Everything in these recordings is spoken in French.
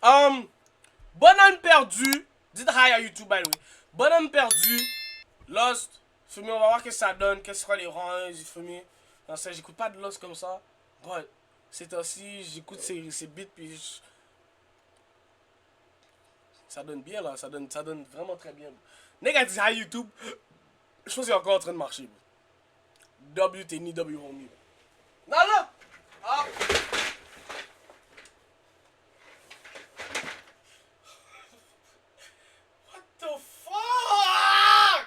Bonhomme perdu. Dites hi à YouTube, by the way. Bonhomme perdu. Lost. Fumé, on va voir ce que ça donne. Quels seront les rangs. Fumé. Non, ça, j'écoute pas de Lost comme ça. But, c'est aussi, j'écoute ces beats. Puis ça donne bien là. Ça donne vraiment très bien. Nègre dit hi YouTube. Je pense qu'il est encore en train de marcher. WTNI, W Homie. Non, non! Ah! What the fuck?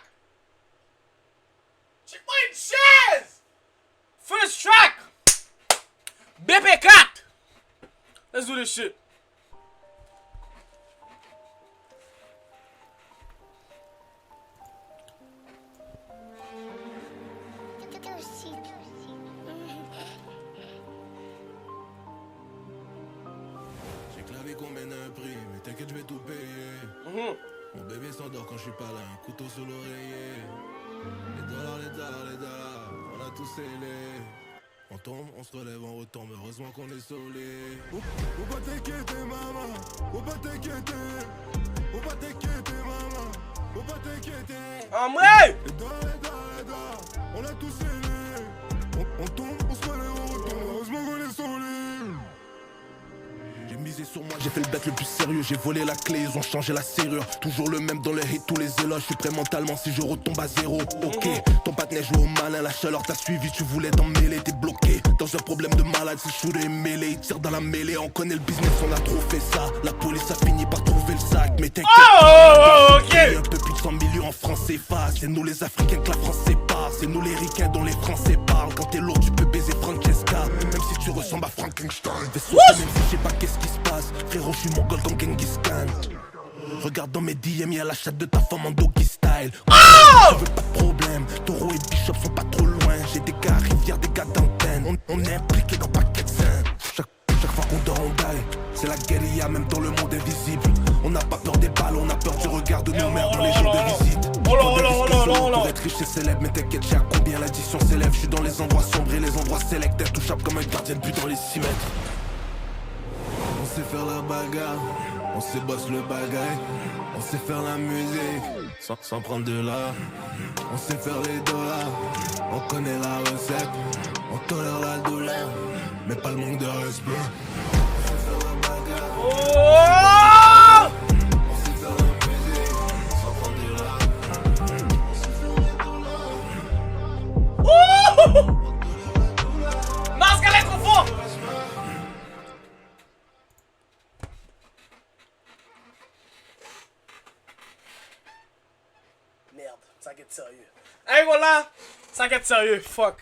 Check my chest! First track! BP4! Let's do this shit. Combien un prix, mais t'inquiète, je vais tout payer. Mon bébé s'endort quand je suis pas là, un couteau sous l'oreiller. Les dollars, on a tous scellé. On tombe, on se relève, on retombe, heureusement qu'on est solé. Faut pas t'inquiéter, maman, faut pas t'inquiéter. Faut pas t'inquiéter, maman, faut pas t'inquiéter. Ah, ouais! Les dollars, on a tous scellé. On tombe, on se relève, on retombe, heureusement qu'on est solé. J'ai misé sur moi, j'ai fait le bec le plus sérieux. J'ai volé la clé, ils ont changé la serrure. Toujours le même dans les hits, tous les éloges. Je suis prêt mentalement si je retombe à zéro. Ok, ton patinet joue au malin, la chaleur t'a suivi. Tu voulais t'en mêler, t'es bloqué. Dans un problème de malade, c'est chaud et mêlé. Ils tirent dans la mêlée, on connaît le business, on a trop fait ça. La police a fini par trouver le sac, mais t'inquiète. Ok! Un peu plus de 100 millions en francs CFA. C'est nous les Africains que la France sépare. C'est nous les ricains dont les Français parlent. Quand t'es lourd, tu peux baiser Francesca. Même si tu ressembles à Frankenstein. Même si je sais pas qu'est-ce qui se passe. Frérot, je suis mongol comme Genghis Khan. Regarde dans mes DM, y'a la chatte de ta femme en doggy style. Je veux pas de problème, Taureau et Bishop sont pas trop loin. J'ai des gars à Rivière, des gars d'antenne. On est impliqués dans paquet de scènes. Chaque fois qu'on dort, on die. C'est la guérilla, même dans le monde invisible. On n'a pas peur des balles, on a peur du regard de nos mères dans les jours de visite. Pour être riche et célèbre, mais t'inquiète, j'ai à combien l'addition s'élève. Je suis dans les endroits sombres et les endroits sélects. Intouchable comme un gardien de but dans les 6 mètres. On sait faire la bagarre, on sait bosse le bagaille. On sait faire la musique, sans prendre de l'art. On sait faire les dollars, on connaît la recette. On tolère la douleur, mais pas le manque de respect. On sait faire la bagarre, on sait faire la musique, sans prendre de l'art. On sait faire les dollars. Masque à l'être fort! Merde, ça va être sérieux. Hey voilà, ça va être sérieux, fuck.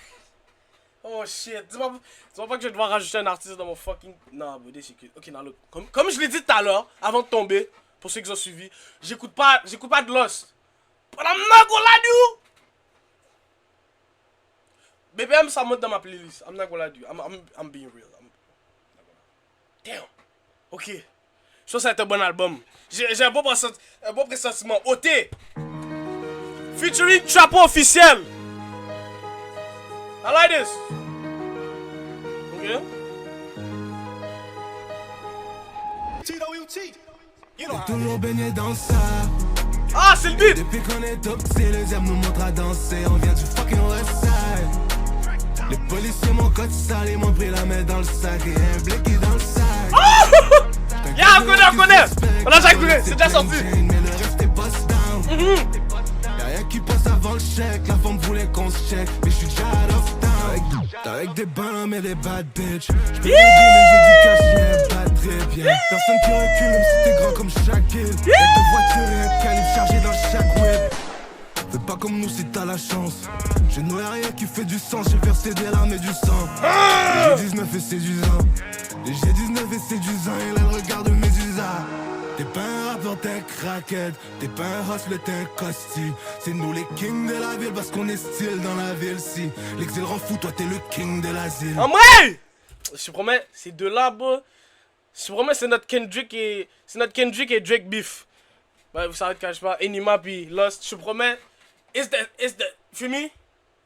Oh shit, dis-moi pas que je vais devoir rajouter un artiste dans mon fucking... Non, bro, c'est que... Ok, non, look. Comme je l'ai dit tout à l'heure, avant de tomber, pour ceux qui ont suivi, j'écoute pas de Lost. But I'm not gonna lie to you. BPM, ça monte dans ma playlist. I'm not gonna lie to you. I'm being real. Damn. Ok. Je pense que ça va être un bon album. J'ai un bon pressentiment. OT. Featuring Chapeau officiel. I like this. Ok. T'es toujours baigné dans ça. Ah, c'est le beat. Depuis qu'on est top, c'est le diable nous montre à danser. On vient du fucking West Side. Les policiers m'ont code sale, ils m'ont pris la main dans le sac. Et un blicky dans le sac. Oh! Yeah, on connaît. On a déjà écouté, c'est déjà sorti. Mais le reste est boss down. Y'a rien qui passe avant le chèque. La femme voulait qu'on se check, mais je suis déjà out of town. Avec des bonhommes et des bad bitch. J'peux t'aider, mais j'ai du cash, j'ai pas très bien. Personne qui recule, même si t'es grand comme Shaquille. Y'a deux voitures et un calibre chargé dans chaque whip. Fais pas comme nous si t'as la chance. J'ai noué rien qui fait du sens, j'ai versé des larmes et du sang. J'ai 19 et séduisant. J'ai 19 et séduisant, et là le regard de mes usas. T'es pas un rappeur, t'es un crackhead. T'es pas un hustler, t'es un costume. C'est nous les kings de la ville parce qu'on est style dans la ville. Si l'exil rend fou, toi t'es le king de l'asile. En vrai! Je te promets, ces deux-là, bro. Je te promets, c'est notre Kendrick et Drake beef. Ouais, vous savez quand je parle, Enima puis Lost. Je te promets, it's the, for me,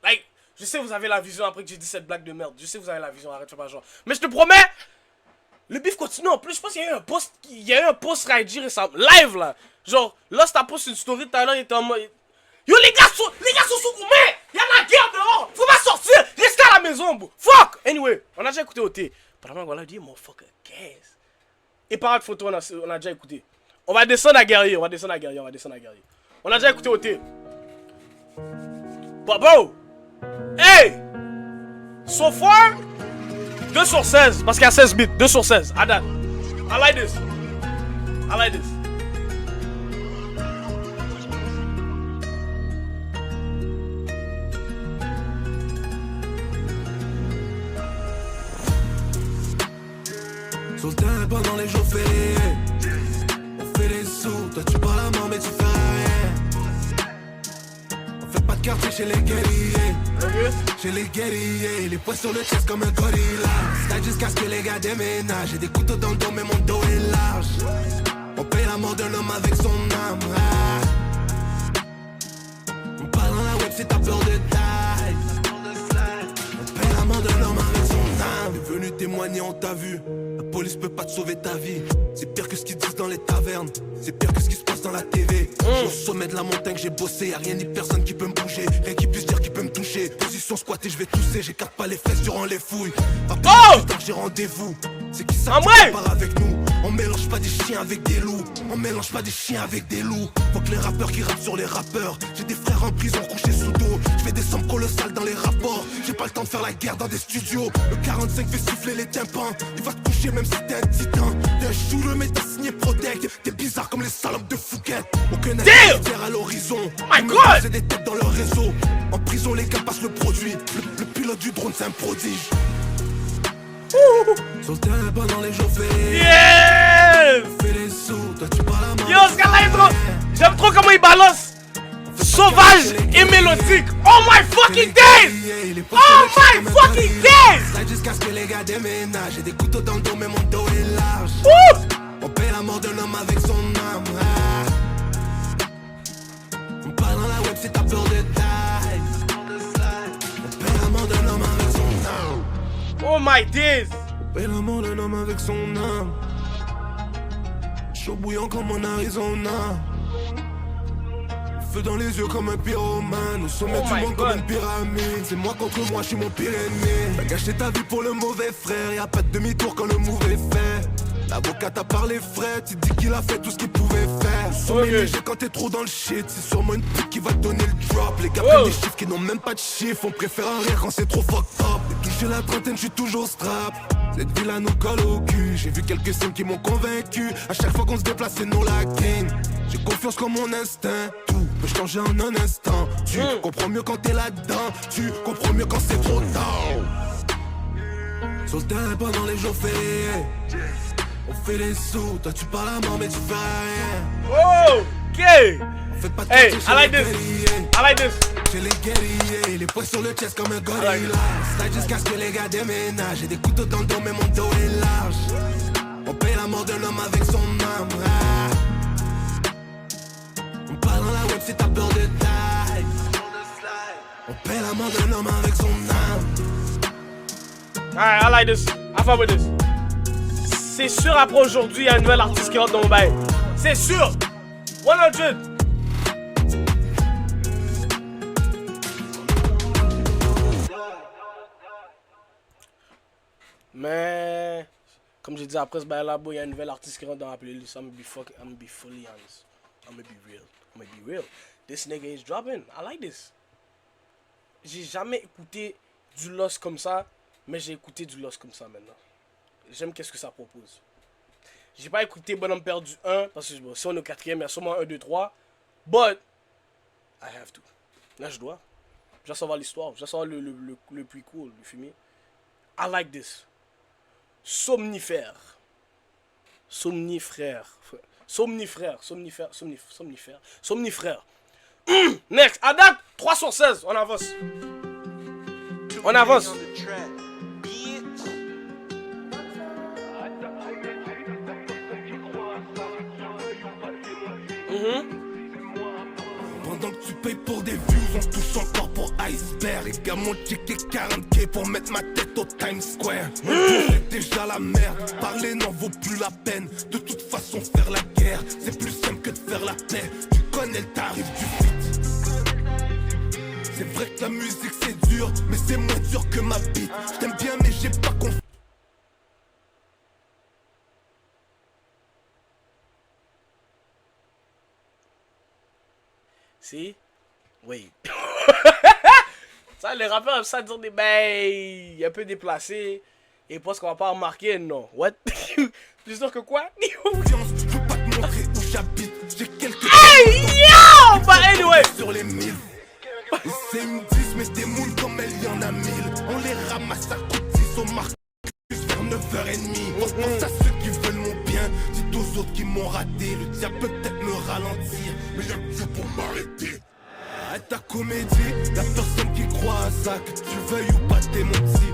like, je sais vous avez la vision après que j'ai dit cette blague de merde. Je sais vous avez la vision, arrête pas genre. Mais je te promets, Le bif continue en plus. Je pense qu'il y a eu un post Raiji récemment. Live là. Genre, Lost a posté une story tout à l'heure, il était en mode. Yo les gars sont sous couvert. Y'a la guerre dehors. Faut pas sortir. Restez à la maison, bro. Fuck. Anyway, on a déjà écouté OT. Pendant qu'on a dit, motherfucker, qu'est-ce? Et par de photo, on a déjà écouté. On va descendre à guerrier. On a déjà écouté OT. Bro. Hey. So far, 2 sur 16. Parce qu'il y a 16 bits. 2 sur 16. À date. I like this. Sur le terrain pendant les jours fériés, on fait des sous, toi tu parles à mort mais tu fais rien. On fait pas de quartier chez les guerriers, chez les guerriers, les poings sur le chest comme un gorilla. Style jusqu'à ce que les gars déménagent, j'ai des couteaux dans le dos mais mon dos est large. On paye la mort d'un homme avec son âme. On parle dans la web si t'as peur de taille. On paye la mort d'un homme avec son âme. T'es venu témoigner, on t'a vu. La police peut pas te sauver ta vie. C'est pire que ce qu'ils disent dans les tavernes. C'est pire que ce qui se passe dans la TV. J'suis au sommet de la montagne, j'ai bossé. Y'a rien ni personne qui peut me bouger. Rien qui puisse dire qui peut me toucher. Position squattée, je vais tousser. J'écarte pas les fesses durant les fouilles. Plus tard, j'ai rendez-vous. C'est qui ça qui part avec nous? On mélange pas des chiens avec des loups. Faut que les rappeurs qui rappent sur les rappeurs. J'ai des frères en prison couchés sous dos. Je fais des sommes colossales dans les rapports. J'ai pas le temps de faire la guerre dans des studios. Le 45 fait siffler les tympans. Il va te coucher même si t'es un titan. T'es un chouleux mais t'as signé Protect. T'es bizarre comme les salopes de Fouquet. Aucun adversaire à l'horizon. C'est des têtes dans leur réseau. En prison les gars passent le produit. Le pilote du drone c'est un prodige. Sur le terrain pendant les jours fériés. Yes! Fais les sous, toi tu parles à moi. Yo, ce gars-là est trop. J'aime trop comment il balance. Sauvage et mélodique. Oh my fucking days! Là jusqu'à ce que les gars déménagent. J'ai des couteaux dans le dos mais mon dos est large. On paye la mort d'un homme avec son âme. On parle dans la web si t'as peur de taille. On paye la mort d'un homme avec son âme. Oh my days! On paye la mort d'un homme avec son âme. Chaud bouillant comme en Arizona. Feu dans les yeux comme un pyromane. Au sommet du monde comme une pyramide. C'est moi contre moi, je suis mon pire ennemi. T'as gâché ta vie pour le mauvais frère. Y'a pas de demi-tour quand le move est fait. L'avocat t'a parlé frais, tu dis qu'il a fait tout ce qu'il pouvait faire. Sommet léger quand t'es trop dans le shit. C'est sûrement une pute qui va te donner le drop. Les gars prennent des chiffres qui n'ont même pas de chiffres. On préfère un rire quand c'est trop fucked up. Et toucher la trentaine, je suis toujours strap. Cette ville-là nous colle au cul. J'ai vu quelques signes qui m'ont convaincu. À chaque fois qu'on se déplace, c'est nous la king. J'ai confiance comme mon instinct. Tout peut changer en un instant. Tu comprends mieux quand t'es là-dedans. Tu comprends mieux quand c'est trop tard. Sur le terrain pendant les jours fériés. On fait des sous, toi tu parles à mort mais tu fais rien. Ok. On fait pas de hey, I like this. J'ai les guerriers, les poings sur le chest comme un gorilla. Style jusqu'à ce que les gars déménagent. J'ai des couteaux dans le dos mais mon dos est large. On paye la mort d'un homme avec son âme. On parle dans la web si t'as peur de taille. On paye la mort d'un homme avec son âme. Alright, I like this. I fuck with this. C'est sûr, après aujourd'hui, il y a un nouvel artiste qui rentre dans mon bail. C'est sûr. 100. Mais, comme j'ai dit, après ce bail-là, il y a un nouvel artiste qui rentre dans la playlist. I'm gonna be fully honest. I'm gonna be real. This nigga is dropping. I like this. J'ai jamais écouté du Lost comme ça, mais j'ai écouté du Lost comme ça maintenant. J'aime qu'est-ce que ça propose. J'ai pas écouté Bonhomme Perdu 1, parce que bon, si on est au 4ème, il y a sûrement 1, 2, 3. But, I have to. Là, je dois. Je dois savoir l'histoire, je dois savoir le prequel, le fumier. I like this. Somnifère. Next, à date, 3 sur 16, on avance. On avance. Pendant que tu payes pour des views, on touche encore pour Iceberg. Les gars m'ont checké 40K pour mettre ma tête au Times Square. C'est déjà la merde, parler n'en vaut plus la peine. De toute façon faire la guerre, c'est plus simple que de faire la paix. Tu connais le tarif du feat. C'est vrai que la musique c'est dur, mais c'est moins dur que ma bite. J't'aime bien mais j'ai pas confiance. Si? Oui. Ça, les rappeurs aiment ça dire des bails un peu déplacés. Et parce qu'on va pas remarquer, non. What? Plus sûr que quoi? Je veux pas te montrer où j'habite. J'ai quelques. Hey yo! Bah anyway! Sur les 1000. Et c'est une 10, mais des moules comme elle y en a 1000. On les ramasse à coups de 10 au marquis vers 9h30. Pense à ceux qui veulent mon bien. Dites aux autres qui m'ont raté. Le diable peut peut-être me ralentir, mais y'a que Dieu pour m'arrêter. Arrête ta comédie, y'a personne qui croit à ça. Que tu veuilles ou pas, t'es mon petit.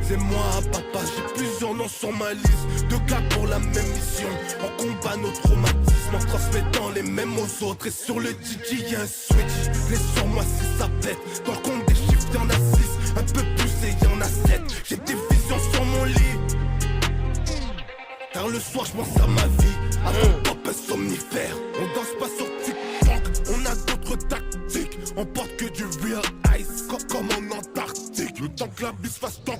C'est moi, papa, j'ai plusieurs noms sur ma liste. Deux gars pour la même mission. On combat nos traumatismes en transmettant les mêmes aux autres. Et sur le DJ y'a un switch. Les sur moi si ça pète. Dans le compte des chiffres y'en a 6. Un peu plus et y'en a 7. J'ai des visions sur mon lit. Car le soir j'pense à ma vie. Avant pop un somnifère. On danse pas sur TikTok. On a d'autres tactiques. On porte que du real ice. Comme en Antarctique. Le temps que la bise fasse tant.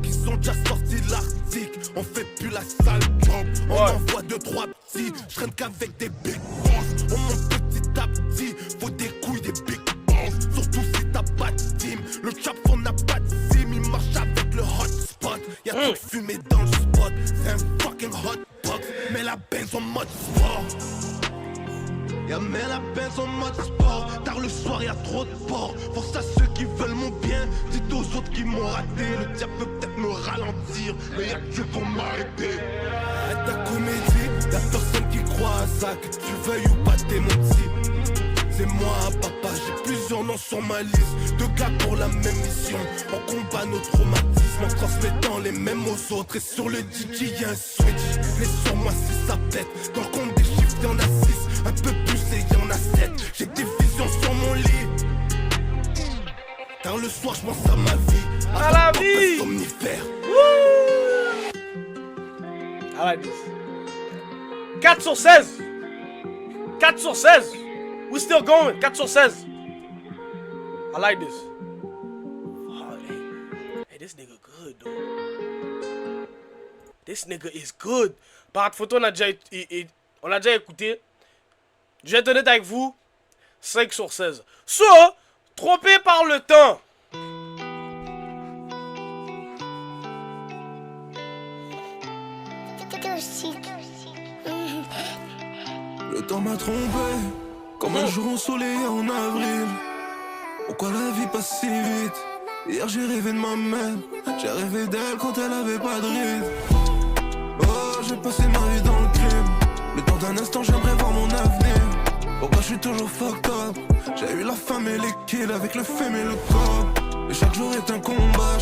Ils ont déjà sorti l'article. On fait plus la sale job. On envoie 2-3 petits. Je traîne qu'avec des big boss. On monte petit à petit. Faut des couilles, des big boss. Surtout si t'as pas de team. Le chap on n'a pas de sim. Il marche avec le hotspot. Y'a trop de fumée dans le spot. C'est un fucking hotbox. Mais la Benz en mode sport. Y'a mais la Benz en mode sport. Tard le soir y'a trop de porc. Force à ceux qui veulent mon bien. Dites aux autres qui m'ont raté. Le diable peut peut-être me ralentir, mais y'a que Dieu pour m'arrêter. Arrête ta comédie, y'a personne qui croit à ça. Que tu veuilles ou pas, t'es mon petit. C'est moi, papa, j'ai plusieurs noms sur ma liste. Deux gars pour la même mission. On combat nos traumatismes en transmettant les mêmes aux autres. Et sur le DJ y'a un switch. Les sur moi si ça pète. Dans le compte des chiffres y'en a 6. Un peu plus et y'en a 7. J'ai des visions sur mon lit. Car le soir j'pense à ma vie. À la vie. Somnifère. I like this. 4 sur 16. 4 sur 16. We still going. 4 sur 16. I like this. Oh, hey, this nigga good, though. This nigga is good. Par contre, photo, on l'a déjà écouté. Je vais être honnête avec vous. 5 sur 16. So, trompé par le temps. Le temps m'a trompé, comme un jour ensoleillé en avril. Pourquoi la vie passe si vite? Hier j'ai rêvé de ma mère, j'ai rêvé d'elle quand elle avait pas de ride. Oh, j'ai passé ma vie dans le crime. Le temps d'un instant j'aimerais voir mon avenir. Pourquoi je suis toujours fucked up? J'ai eu la femme et les kills avec le fame et le corps. Et chaque jour est un combat,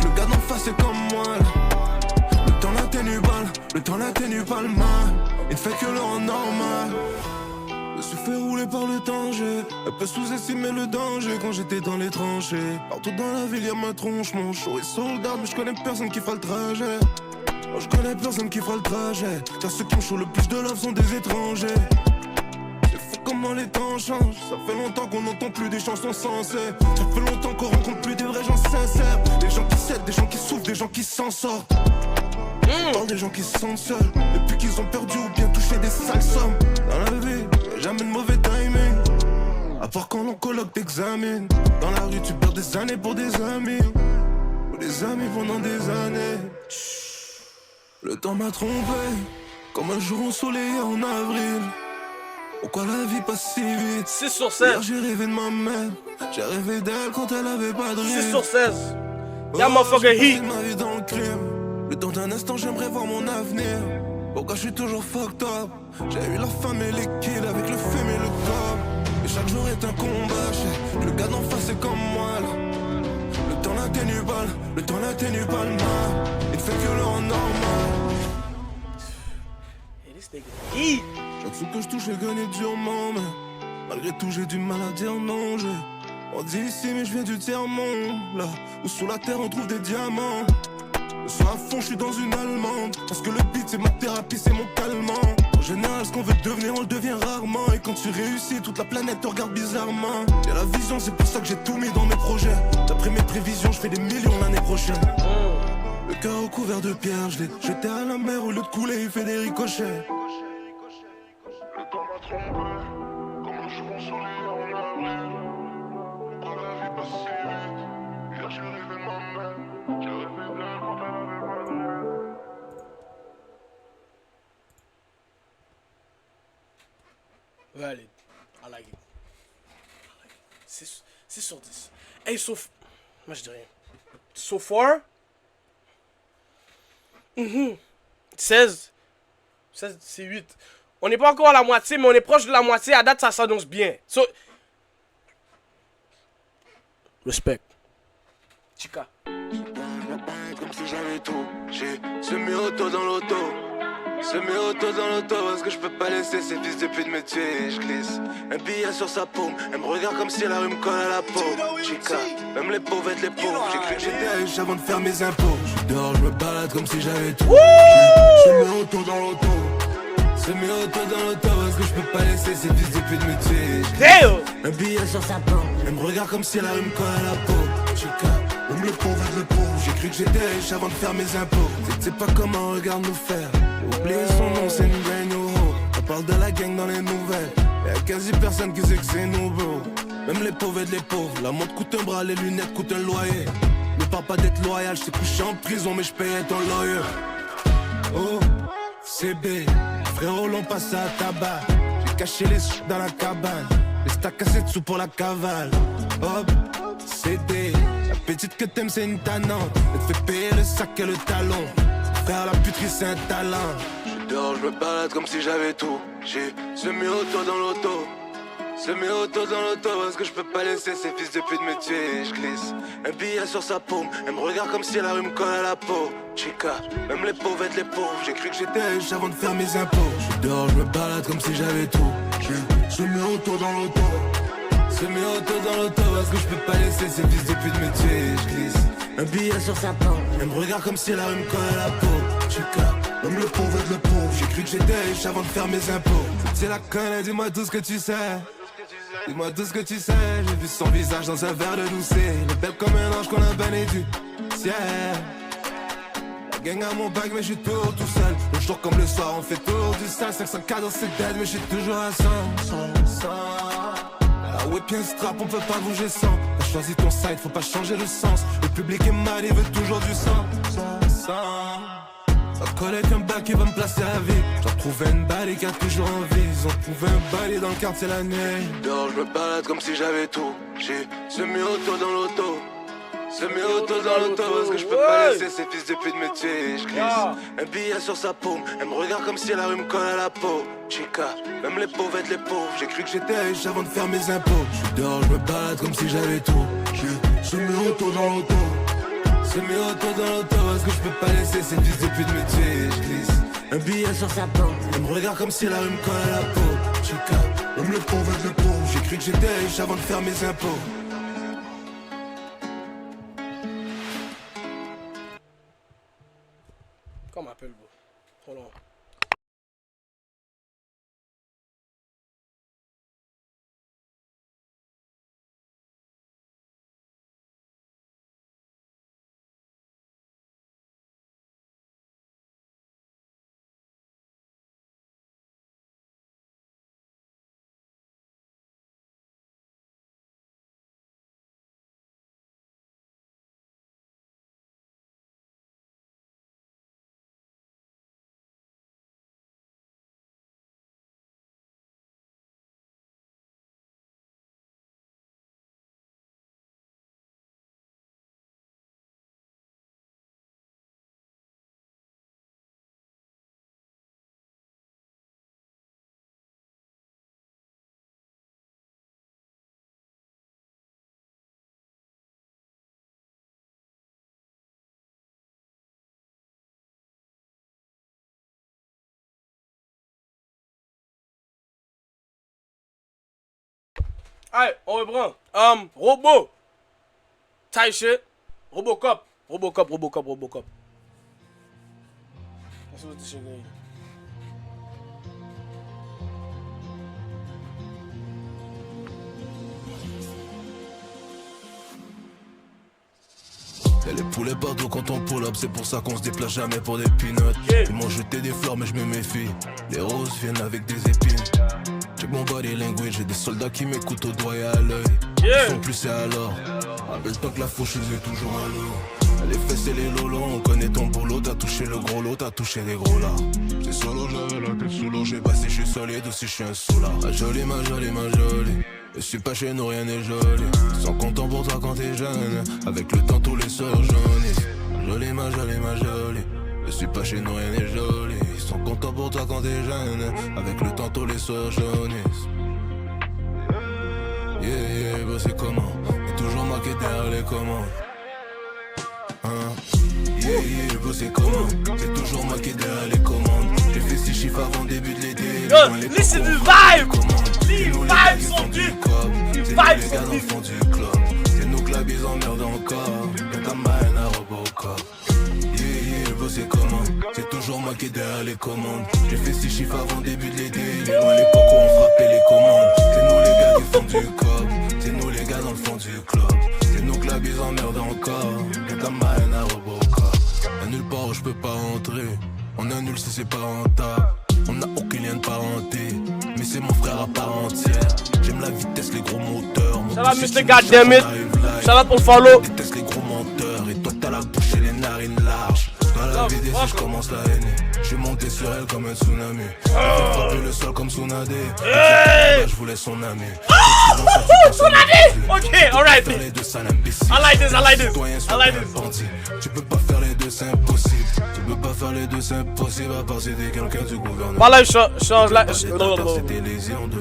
le gars d'en face est comme moi là. Le temps l'atténue pas le mal. Il ne fait que le rendre normal. Je me suis fait rouler par le danger. Un peu sous-estimer le danger quand j'étais dans les tranchées. Partout dans la ville y'a ma tronche. Mon show est soldat mais je connais personne qui fera le trajet. Oh, je connais personne qui fera le trajet. Car ceux qui me show le plus de love sont des étrangers. C'est fou comment les temps changent. Ça fait longtemps qu'on n'entend plus des chansons sensées. Ça fait longtemps qu'on rencontre plus des vrais gens sincères. Des gens qui s'aident, des gens qui souffrent, des gens qui s'en sortent. On parle des gens qui se sentent seuls depuis qu'ils ont perdu ou bien touché des sales sommes. Dans la vie, y'a jamais de mauvais timing. À part quand l'on colloque t'examine. Dans la rue tu perds des années pour des amis. Ou des amis pendant des années. Le temps m'a trompé, comme un jour ensoleillé en avril. Pourquoi la vie passe si vite? 6 sur 16. Hier j'ai rêvé de ma mère, j'ai rêvé d'elle quand elle avait pas de rire. 6 sur 16. Y'a motherfucker heat. Ma vie dans le crime. Le temps d'un instant j'aimerais voir mon avenir. Pourquoi je suis toujours fucked up? J'ai eu la femme et les kills avec le fame et le corps. Et chaque jour est un combat, le gars d'en face est comme moi là. Le temps l'atténue pas le mal. Il fait que le rendre normal. Hey, this nigga heat. Chaque sou que je touche, j'ai gagné durement, mais Malgré tout j'ai du mal à dire non. On dit ici mais je viens du tiers-monde. Là où sous la terre on trouve des diamants. Le soir à fond je suis dans une allemande. Parce que le beat c'est ma thérapie, c'est mon calmant. En général ce qu'on veut devenir on le devient rarement. Et quand tu réussis toute la planète te regarde bizarrement. Y'a la vision, c'est pour ça que j'ai tout mis dans mes projets. D'après mes prévisions je fais des millions l'année prochaine. Le cœur recouvert de pierre, je l'ai jeté à la mer où l'eau de couler il fait des ricochets. Le temps m'a trompé, comme un chevron sur les en avril. Quand la vie passe si vite, hier j'ai rêvé de ma mère. J'ai rêvé d'elle quand elle avait pas de mère. Valid. I like it. C'est sur 10. Hey, sauf. Moi je dis rien. So far. 16. 16, c'est 8. On n'est pas encore à la moitié, mais on est proche de la moitié. À date, ça s'annonce bien. So... Respect. Chica. Comme si j'avais tout. J'ai semi-auto dans l'auto. Semi-auto dans l'auto. Parce que je peux pas laisser ces fils de pute me tuer. Je glisse un billet sur sa paume. Elle me regarde comme si la rue me colle à la peau. Chica, même les pauvres être les pauvres. J'ai cru que j'étais riche avant de faire mes impôts. Je dehors, je me balade comme si j'avais tout. Semi-auto dans l'auto. Semi-auto dans l'auto. Parce que je peux pas laisser ces fils de pute me tuer. Damn! Un billet sur sa paume. Elle me regarde comme si la rue me colle à la peau. Chica, même les pauvres être les pauvres. J'ai cru que j'étais riche avant de faire mes impôts. C'est pas comment regarde nous faire. Oublier son nom, c'est une brand new ho. On parle de la gang dans les nouvelles. Y'a quasi personne qui sait que c'est nous, bro. Même les pauvres aident les pauvres. La montre coûte un bras, les lunettes coûtent un loyer. Ne parle pas d'être loyal, j't'ai couché en prison, mais j'payais ton lawyer. Oh, CB, frérot, l'on passe à tabac. J'ai caché les sous dans la cabane. Les stacks assez de sous pour la cavale. Hop, CD. La petite que t'aimes, c'est une tannante. Elle te fait payer le sac et le talon. Frère, la puterie, c'est un talent. J'suis dehors, j'me balade comme si j'avais tout. J'ai semi-auto dans l'auto. Semi-auto dans l'auto. Parce que j'peux pas laisser ces fils de pute me tuer. J'glisse un billet sur sa paume. Elle me regarde comme si la rue me colle à la peau. Chica, même les pauvres être les pauvres. J'ai cru que j'étais riche avant de faire mes impôts. J'suis dehors, j'me balade comme si j'avais tout. J'ai semi-auto dans l'auto. Semi-auto dans l'auto. Parce que j'peux pas laisser ces fils de pute me tuer. J'glisse un billet sur sa paume. Elle me regarde comme si la rue me colle à la peau. Chica, même le pauvre être le pauvre. J'ai cru que j'étais riche avant de faire mes impôts. C'est la conne, dis-moi tout ce que tu sais. Dis-moi tout ce que tu sais. J'ai vu son visage dans un verre de doucet. Il est belle comme un ange qu'on a banni du ciel. La gang à mon bac mais j'suis toujours tout seul. Le jour comme le soir on fait toujours du sale. 504 dans c'est dead mais j'suis toujours à 100. Ah ouais bien strap on peut pas bouger sans. T'as choisi ton side faut pas changer le sens. Le public est mal il veut toujours du sang. Un collègue un bac qui va me placer à vie. J'en trouvais une balle qui a toujours envie. Ils ont trouvé un balai dans le quartier la nuit. Dehors je me balade comme si j'avais tout. J'ai semi-auto dans l'auto. Semi-auto dans l'auto. Parce que je peux pas laisser ces fils de pute me tuer. Je glisse un billet sur sa paume. Elle me regarde comme si la rue me colle à la peau. Chica, même les pauvres être les pauvres. J'ai cru que j'étais riche avant de faire mes impôts. Dehors je me balade comme si j'avais tout. J'ai semi-auto dans l'auto. Semi-auto dans l'auto. Parce que je peux pas laisser ces fils de pute me tuer. Je glisse un billet sur sa paume. Elle me regarde comme si la rue me colle à la peau. Chica, même les pauvres être les pauvres. J'ai cru que j'étais riche avant de faire mes impôts. Qu'on m'appelle, bro. Hold on. Allez, on reprend. Robot. Tie shit. Robocop. That's what this shit is. Et les poulets partout quand on pull up, c'est pour ça qu'on se déplace jamais pour des peanuts. Ils m'ont jeté des fleurs mais je me méfie. Les roses viennent avec des épines. Check mon body language, j'ai des soldats qui m'écoutent au doigt et à l'œil. Ils sont plus et alors. Rappelle-toi que la faucheuse est toujours à l'eau. Les fesses et les lolos, on connaît ton boulot. T'as touché le gros lot, t'as touché les gros là. C'est solo, j'avais la tête sous l'eau. J'ai pas si je suis solide ou si je suis un soulard. Ma jolie, ma jolie, ma jolie. Je suis pas chez nous, rien n'est joli. Ils sont contents pour toi quand t'es jeune. Avec le temps, tous les soeurs jaunissent. Jolie, ma jolie, ma jolie. Je suis pas chez nous, rien n'est joli. Ils sont contents pour toi quand t'es jeune. Avec le temps, tous les soeurs jaunissent. Yeah, bah c'est comment? Y'a toujours marqué derrière les commandes. Yeah, bah c'est comment? C'est toujours marqué derrière les commandes. J'ai fait 6 chiffres avant le début de l'été. Yo, listen to the vibe! Les vibes sont du club. C'est nous les gars dans le fond du club. C'est nous que la bise emmerde encore. Y'a ta main à Robocop. Yeah, bah c'est comment? C'est toujours moi qui est derrière les commandes. J'ai fait 6 chiffres avant le début de l'été. Il est loin l'époque où on frappait les commandes. C'est nous les gars qui font du cop. C'est nous les gars dans le fond du club. C'est nous que la bise emmerde encore. Y'a ta main à Robocop. Y'a nulle part où je peux pas entrer. On annule si c'est pas rentable. On n'a aucun lien de parenté. Mais c'est mon frère à part entière. J'aime la vitesse, les gros moteurs. Ça va, Mr. Goddammit. Ça va pour le follow. Je déteste les gros menteurs. Et toi t'as la bouche et les narines larges. Dans la vie des je commence la haine. Je suis monté sur elle comme un tsunami. Je vais frapper le sol comme Tsunade. Je voulais son ami. Ok, alright. Faire les deux sales imbéciles. I like this. Tu peux pas faire les deux, c'est impossible. Tu peux pas faire les deux, c'est impossible. À part si t'es quelqu'un du gouvernement. Par là, je change la.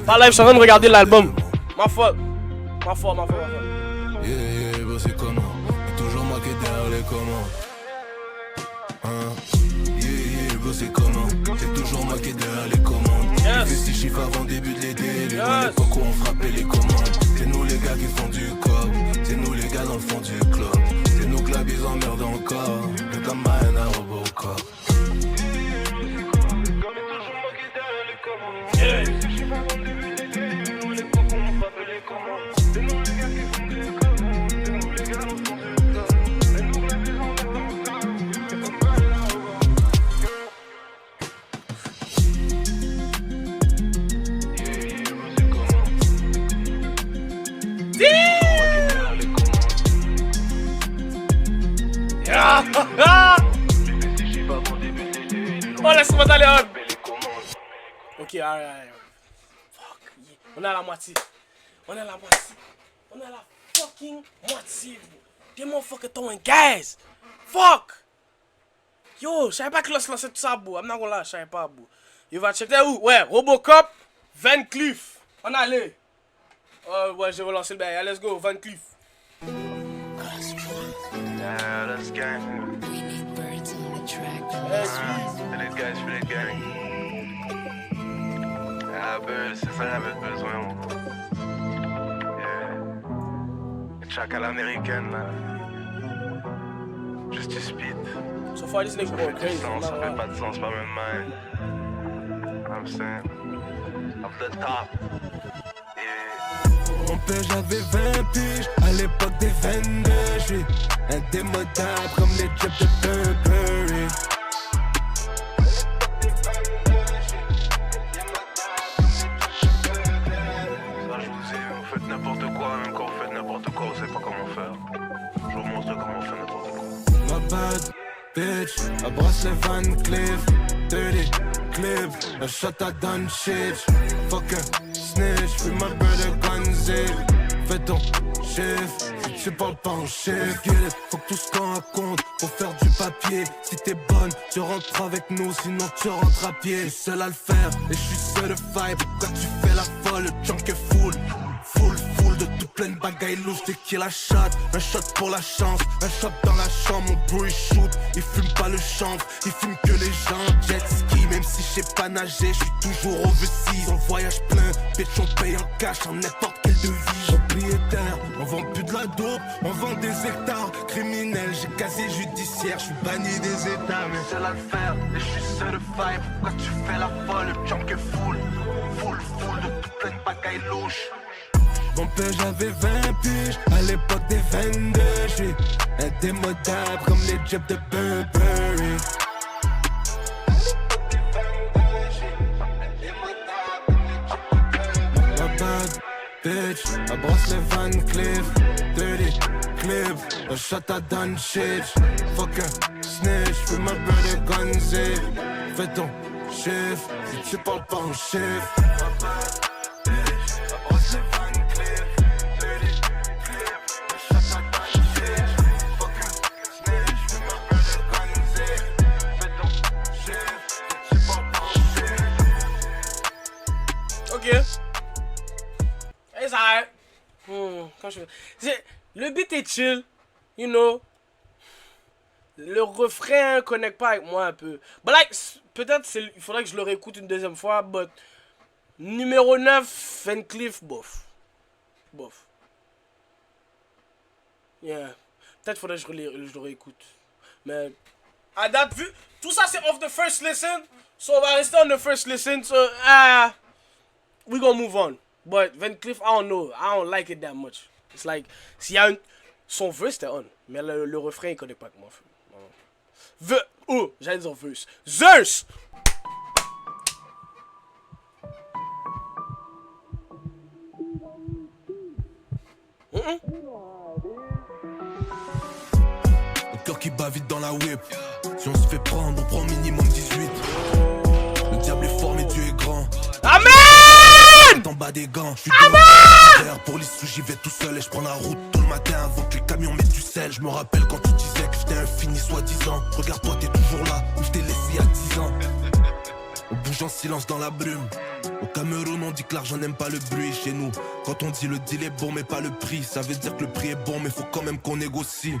Par là, je suis en train de regarder l'album. Ma faute. Yeah, bah c'est comment? Toujours marqué derrière les commandes. Yeah, bah c'est comment? C'est toujours marqué derrière les commandes. J'ai fait 6 chiffres avant le début de l'été. Les loin l'époque où on frappait les commandes. C'est nous les gars qui font du cop. C'est nous les gars dans le fond du club. C'est nous que la bise emmerde encore. Y'a ta main à Robocop. Oh, laisse-moi d'aller on. Ok, alright. Fuck. Yeah. On est à la moitié. On est à la fucking moitié. Des motherfuckers throwing gas. Fuck. Yo, je savais pas que l'os lançait tout ça, bro. I'm not gonna lie, je savais pas, bro. Il va checker où? Ouais, Robocop, Van Cleef. On allait. Ouais, j'ai relancé le bail. Let's go, Van Cleef. Yeah, that's gang. We need birds on the track. C'est les gars, je fais les gangs. Ah, ben, c'est ça, j'avais besoin, mon gars. Yeah. Track à l'américaine, là. Juste du speed. So far, this nigga Ça going fait du crazy. sens, ça fait pas de sens, pas même mind. I'm saying. Off the top. Yeah. Mon père j'avais 20 piges, à l'époque des 22. J'suis indémodable comme les jobs de Burberry. Ça, je vous ai, vous faites n'importe quoi, même quand vous faites n'importe quoi, vous savez pas comment faire. Je vous montre comment faire n'importe quoi. My bad bitch, I brasse les Van Cleef. Dirty clip, a shot at done shit. Fuck a snitch, free my brother Gonzi. Fais ton chiffre, si tu parles pas en chiffre. Faut que tout ce qu'on raconte pour faire du papier. Si t'es bonne, tu rentres avec nous, sinon tu rentres à pied. Je suis seul à le faire et je suis certified. Pourquoi tu fais la folle, le junk est full de tout toute pleine bagaille louche, dès qu'il la chatte. Un shot pour la chance, un shot dans la chambre. Mon bro il shoot, il fume pas le chanvre, il fume que les gens. Jet ski, même si je sais pas nager, je suis toujours overseas. On voyage plein, bitch on paye en cash, en n'importe quelle devise. Propriétaire, on vend plus de la dope, on vend des hectares. Criminel, j'ai casier judiciaire, je suis banni des états. Mais seul à le faire, et je suis certified. Pourquoi tu fais la folle, le junk est full de toute pleine bagaille louche. Mon père j'avais 20 piges, à l'époque des 22. J'suis indémodable comme les jobs de Burberry. Ma bad bitch, I brosse les Van Cleef. Dirty clip, a shot à done shit. Fuck a snitch, fais ma brother gunzy. Fais ton chiffre, si tu parles pas en chiffre. Ok. It's alright. Le beat est chill, you know. Le refrain connecte pas avec moi un peu. But like, peut-être il faudrait que je le réécoute une deuxième fois, but numéro 9, Van Cleef, bof. Bof. Yeah. Peut-être faudrait que je le réécoute. Mais à date, vu, tout ça c'est off the first listen. So on va rester on the first listen. So, we gonna move on. But Van Cleef, I don't know. I don't like it that much. It's like, s'il y a son verse, c'était on. Mais le refrain, il connaît pas que moi. J'allais dire verse. Zeus! Le cœur qui bat vite dans la whip. Si on se fait prendre, on prend minimum 18. Le diable est fort, mais Dieu est grand. Amen! En bas des gants, je suis dehors. Pour l'issue, j'y vais tout seul et je prends la route tôt le matin avant que les camions mettent du sel. Je me rappelle quand tu disais que j'étais infini soi-disant. Regarde-toi, t'es toujours là où je t'ai laissé à 10 ans. On bouge en silence dans la brume. Au Cameroun, on dit que l'argent n'aime pas le bruit. Chez nous, quand on dit le deal est bon mais pas le prix, ça veut dire que le prix est bon mais faut quand même qu'on négocie.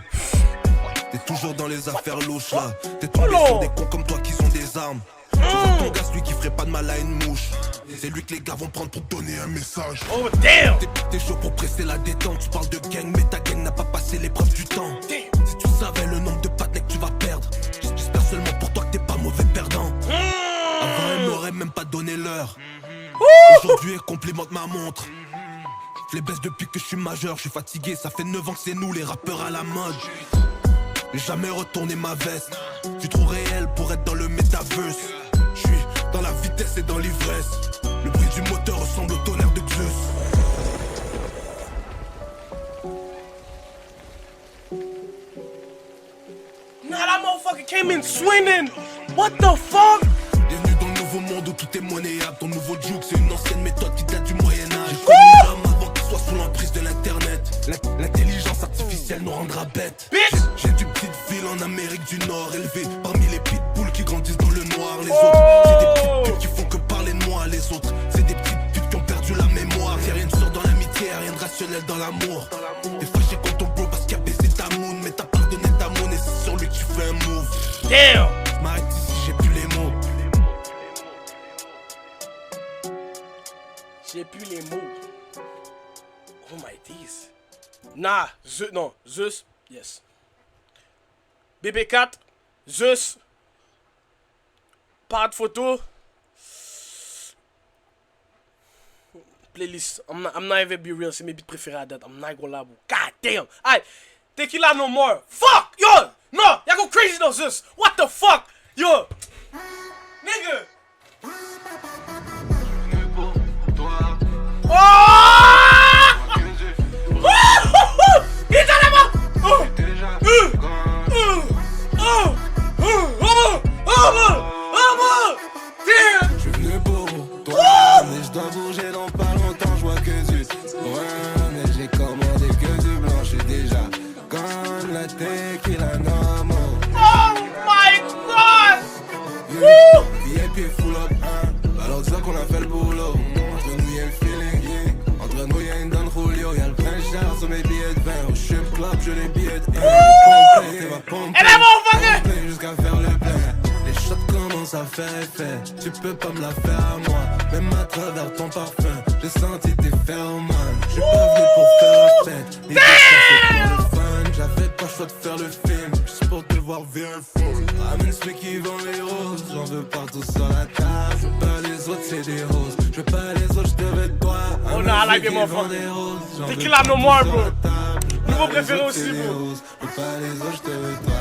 T'es toujours dans les affaires louches là. T'es tombé sur des cons comme toi qui ont des armes. Tu vois ton gars, celui qui ferait pas de mal à une mouche. C'est lui que les gars vont prendre pour donner un message. Oh damn! T'es chaud pour presser la détente. Tu parles de gang mais ta gang n'a pas passé l'épreuve du temps. Si tu savais le nombre de pattes que tu vas perdre, j'espère seulement pour toi que t'es pas mauvais perdant. Avant elle m'aurait même pas donné l'heure. Aujourd'hui elle complimente ma montre. Je les baisse depuis que je suis majeur. Je suis fatigué, ça fait 9 ans que c'est nous les rappeurs à la mode. J'ai jamais retourné ma veste. Je suis trop réel pour être dans le metaverse. Je suis dans la vitesse et dans l'ivresse. Le bruit du moteur ressemble au tonnerre de Zeus. Nah, that motherfucker came in swinging. What the fuck? Bienvenue dans le nouveau monde où tout est monnayable. Ton nouveau juke, c'est une ancienne méthode qui date du Moyen-Âge. J'ai connu l'homme avant qu'il soit sous l'emprise de l'internet. L'intelligence artificielle nous rendra bêtes. J'ai d'une petite ville en Amérique du Nord, élevé parmi les pitbulls qui grandissent dans le noir. Les autres, c'est des petites putes qui font que parler de moi. Les autres, c'est des petites putes qui ont perdu la mémoire. Y'a rien de sûr dans l'amitié, rien de rationnel dans l'amour. T'es fâché contre ton bro parce qu'il a baissé ta moon, mais t'as pardonné ta moon et c'est sur lui que tu fais un move. Damn! Je m'arrête ici, j'ai plus les mots. J'ai plus les mots. Oh my days. Nah, non, Zeus, yes. BB4, Zeus. Pas de photo. Playlist. I'm not even be real. C'est mes beats préférés à date. I'm not gonna lie. God damn. Alright. Tequila no more. Fuck! Yo! No! Y'all go crazy though, Zeus. What the fuck? Yo! Nigga! Je suis venu pour toi, mais je dois bouger dans pas longtemps, je vois que du brun, mais j'ai commandé que du blanc, je suis déjà comme la tequila normal. Oh my god! VIP full up, hein, alors disons qu'on a fait le boulot. Entre nous y'a le feeling, entre nous y'a une Don Julio, y'a le prince pompe. Elle est motherfucker! Pompe jusqu'à faire le plein. Les shots commencent à faire effet. Tu peux pas me la faire à moi. Même à travers ton parfum, j'ai senti tes phéromones. J'suis pas venu pour faire la fête, ni pour le fun. J'avais pas le choix de faire le film, juste pour te voir bien fou. Ramène celui qui vend les roses, j'en veux partout sur la table. Je veux pas les autres, c'est des roses. Je veux pas les autres, je te veux toi. Oh non, I like it, motherfucker. Tequila no more, bro. Nouveau préféré aussi, bro. Je veux pas les autres, je te veux toi.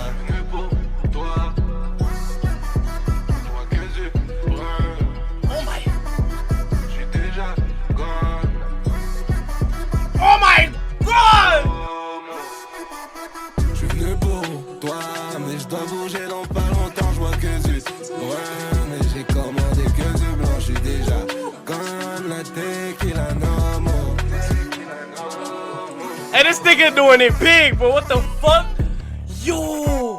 Oh my god! Je suis venu pour toi, mais je dois bouger dans pas longtemps, je vois que du brun, mais j'ai commandé que du blanc, je suis déjà comme la tequila nomo. Hey, this nigga doing it big, bro. What the fuck? Yo!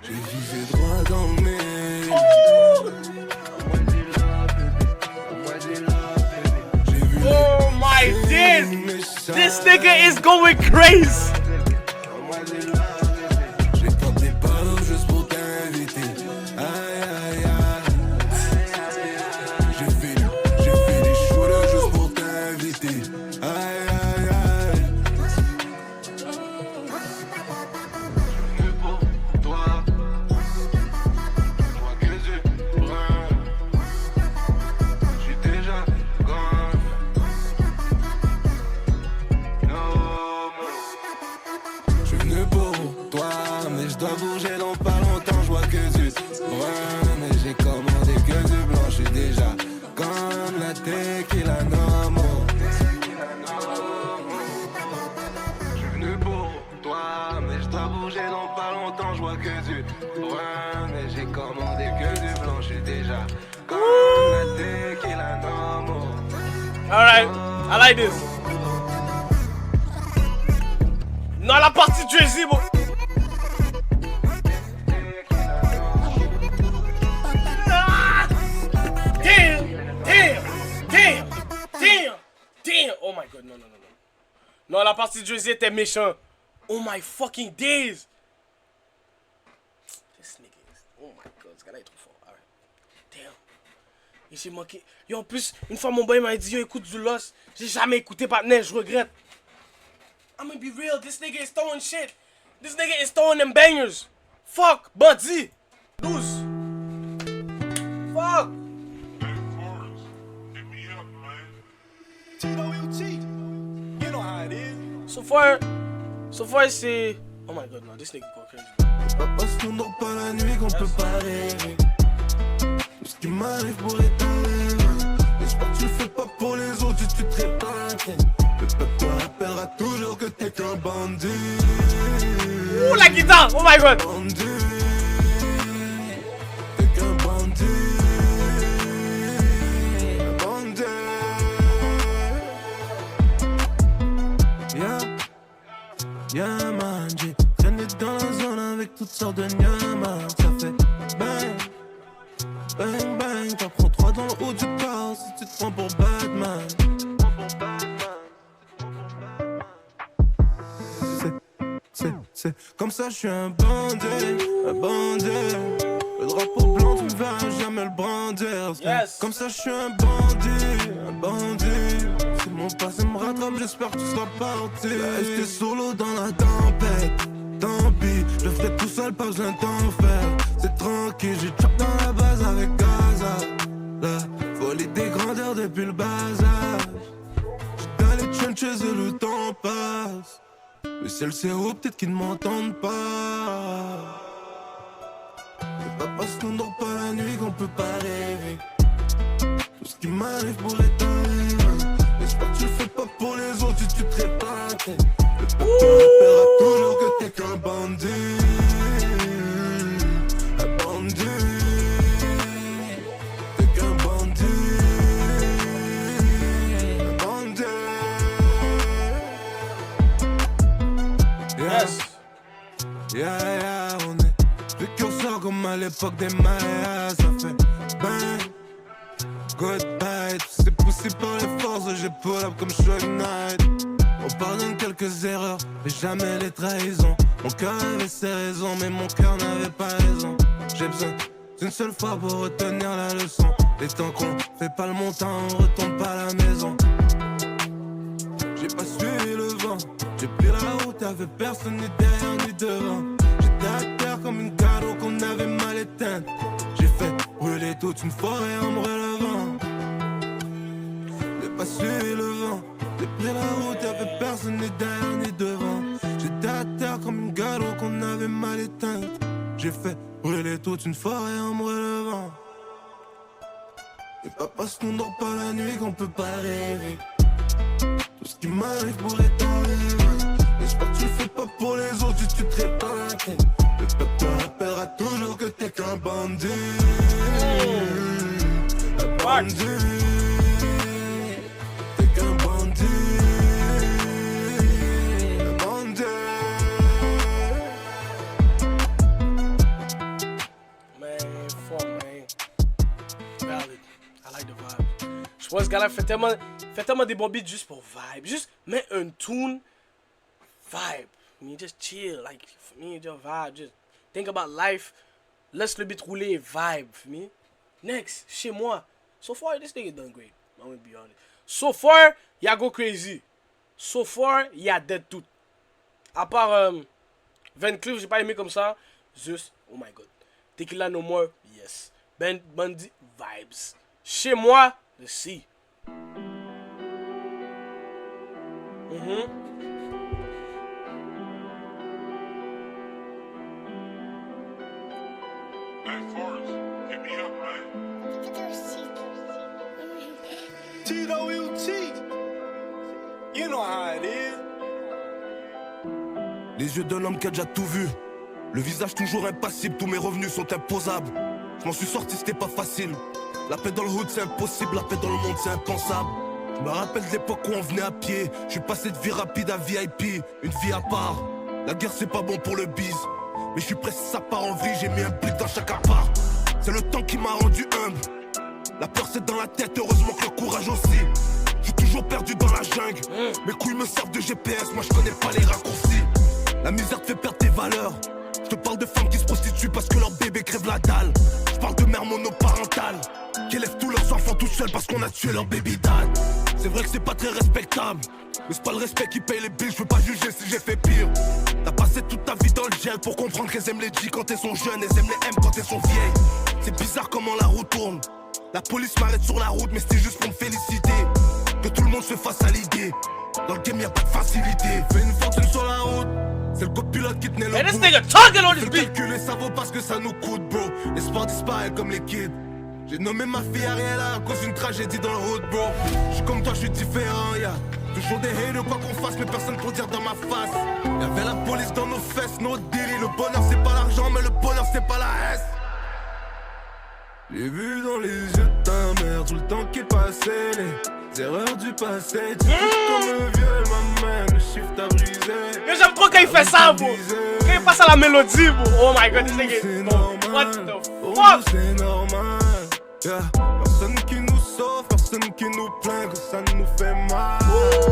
J'ai visé droit dans le mille. Oh my days! This nigga is going crazy! J'ai porté pardon juste pour t'inviter. Aïe aïe aïe. J'ai fait des shooters juste pour t'inviter. Aïe aïe aïe. Venu pour toi. Moi que du brun. J'suis déjà gone. J'suis venu pour toi, mais je dois bouger dans pas longtemps. Je vois que du brun, mais j'ai commandé que du blanc. J'suis déjà comme la tequila nomo. J'suis venu pour toi, mais je dois bouger dans pas longtemps. Je vois que du brun, mais j'ai commandé que du blanc. J'suis déjà comme la tequila nomo. Alright, I like this. Non, la partie Jay-Z, bro. Ah! Damn! Damn! Damn! Damn! Damn! Oh my god, non, non, non, non. Non, la partie Jay-Z était méchant. Oh my fucking days! This nigga is... Oh my god, ce gars-là est trop fort. Alright. Damn. Et j'ai manqué. Yo, en plus, une fois mon boy m'a dit, yo, écoute du Lost. J'ai jamais écouté Partner, je regrette. I'm gonna be real, this nigga is throwing shit. This nigga is throwing them bangers. Fuck, Buddy. Lose. Fuck. So far c'est... Oh my god, no, this nigga go crazy. Pas parce qu'on dort pas la nuit qu'on peut pas rêver. Tout ce qui m'arrive pourrait t'arriver. J'espère que tu le fais pas pour les autres, tu te réparais. Le peuple te rappellera toujours que t'es qu'un bandit. Ouh, la guitare, oh my god. Bandit. T'es qu'un bandit. Un bandit. Yeah man, j'ai traîné dans la zone avec toutes sortes de nyamas. Ça fait bang, bang bang. T'en prends 3 dans le haut du corps si tu te prends pour Batman. C'est comme ça, je suis un bandit, un bandit. Le drapeau blanc, tu me verras jamais le brandir. Yes. Comme ça, je suis un bandit, un bandit. Si mon passé me rattrape, j'espère que tu seras parti. Rester solo dans la tempête, tant pis. Je le ferai tout seul, pas besoin d'en faire. C'est tranquille, j'ai trap dans la base avec Gaza. La folie des grandeurs depuis le bas âge. Dans les trenches et le temps passe. Le ciel c'est haut, peut-être qu'ils ne m'entendent pas. C'est pas parce qu'on dort pas la nuit qu'on peut pas rêver. Tout ce qui m'arrive pourrait t'arriver. J'espère que tu le fais pas pour les autres, tu te répares. Le peuple te rappellera toujours que t'es qu'un bandit. Un bandit. T'es qu'un bandit. Un bandit. Yes. Yeah, on est précurseurs comme à l'époque des Mayas. Ça fait bang, Goodbye, c'est poussé par les forces, j'ai pull up comme Shogun Knight. On pardonne quelques erreurs, mais jamais les trahisons. Mon cœur avait ses raisons, mais mon cœur n'avait pas raison. J'ai besoin d'une seule fois pour retenir la leçon. Et tant qu'on fait pas le montant, on retourne pas à la maison. J'ai pas suivi le vent, j'ai pris la route, y'avait personne ni derrière ni devant. J'étais à terre comme une cadeau qu'on avait mal éteinte. J'ai fait brûler toute une forêt en me relevant. J'ai pas suivi le vent, j'ai pris la route, y'avait personne ni derrière ni devant. J'étais à terre comme une galop qu'on avait mal éteinte. J'ai fait brûler toute une forêt en me relevant. Et pas parce qu'on dort pas la nuit qu'on peut pas rêver. Tout ce qui m'arrive pourrait t'arriver. J'espère que tu le fais pas pour les autres, juste tu te réparais. Le peuple te rappellera toujours que t'es qu'un bandit. Un bandit. T'es qu'un bandit. Un bandit. Man, fuck, man. Valid. I like the vibe. Je pense que ce gars-là fait tellement des bons beats juste pour vibe. Juste mets un tune, vibe. I mean, just chill. Like, for me, just vibe. Just think about life. Laisse le beat rouler, vibe. For me. Next, chez moi. So far, this nigga done great. I'm gonna be honest. So far, y'a go crazy. So far, y'a dead tout. À part Van Cleef, j'ai pas aimé comme ça. Juste, oh my god. Tequila No More, yes. Ben Bundy, vibes. Chez moi, let's see. Hey, Forrest, hit me up, man. Tito UT. You know how it is. Les yeux d'un homme qui a déjà tout vu. Le visage toujours impassible, tous mes revenus sont imposables. Je m'en suis sorti, c'était pas facile. La paix dans le hood c'est impossible, la paix dans le monde c'est impensable. Je me rappelle de l'époque où on venait à pied. Je suis passé de vie rapide à VIP, une vie à part. La guerre c'est pas bon pour le bise, mais je suis pressé ça part en vrille, j'ai mis un blick dans chaque appart. C'est le temps qui m'a rendu humble. La peur c'est dans la tête, heureusement que le courage aussi. Je suis toujours perdu dans la jungle. Mes couilles me servent de GPS, moi je connais pas les raccourcis. La misère te fait perdre tes valeurs. Je te parle de femmes qui se prostituent parce que leur bébé crève la dalle. Je parle de mères monoparentales qui élèvent tous leurs enfants tout seuls parce qu'on a tué leur baby dad. C'est vrai que c'est pas très respectable, mais c'est pas le respect qui paye les billes. Je veux pas juger si j'ai fait pire. T'as passé toute ta vie dans le gel pour comprendre qu'elles aiment les G quand elles sont jeunes, elles aiment les M quand elles sont vieilles. C'est bizarre comment la roue tourne. La police m'arrête sur la route mais c'était juste pour me féliciter. Que tout le monde se fasse à l'idée. Dans le game y'a pas de facilité. Fais une fortune sur la route, c'est le copilote qui tenait le And this bout. nigga talking on this Fais beat. calculer, ça vaut parce que ça nous coûte, bro. L'espoir disparaît comme les kids. J'ai nommé ma fille Ariella à cause d'une tragédie dans le road, bro. J'suis comme toi, j'suis différent, y'a toujours des haters, quoi qu'on fasse, mais personne pour dire dans ma face. Y'avait la police dans nos fesses, nos délits. Le bonheur c'est pas l'argent, mais le bonheur c'est pas la S. J'ai vu dans les yeux de ta mère tout le temps qui passait, les erreurs du passé. Tu fais comme un vieux, ma mère, le chiffre t'a brisé. Yo, j'aime trop quand il fait ça, bro. Quand il passe à la mélodie, bro. Oh my god, this nigga. C'est Bro, normal, what the oh, fuck? c'est normal. Yeah. Personne qui nous sauve, personne qui nous plaint, que ça nous fait mal.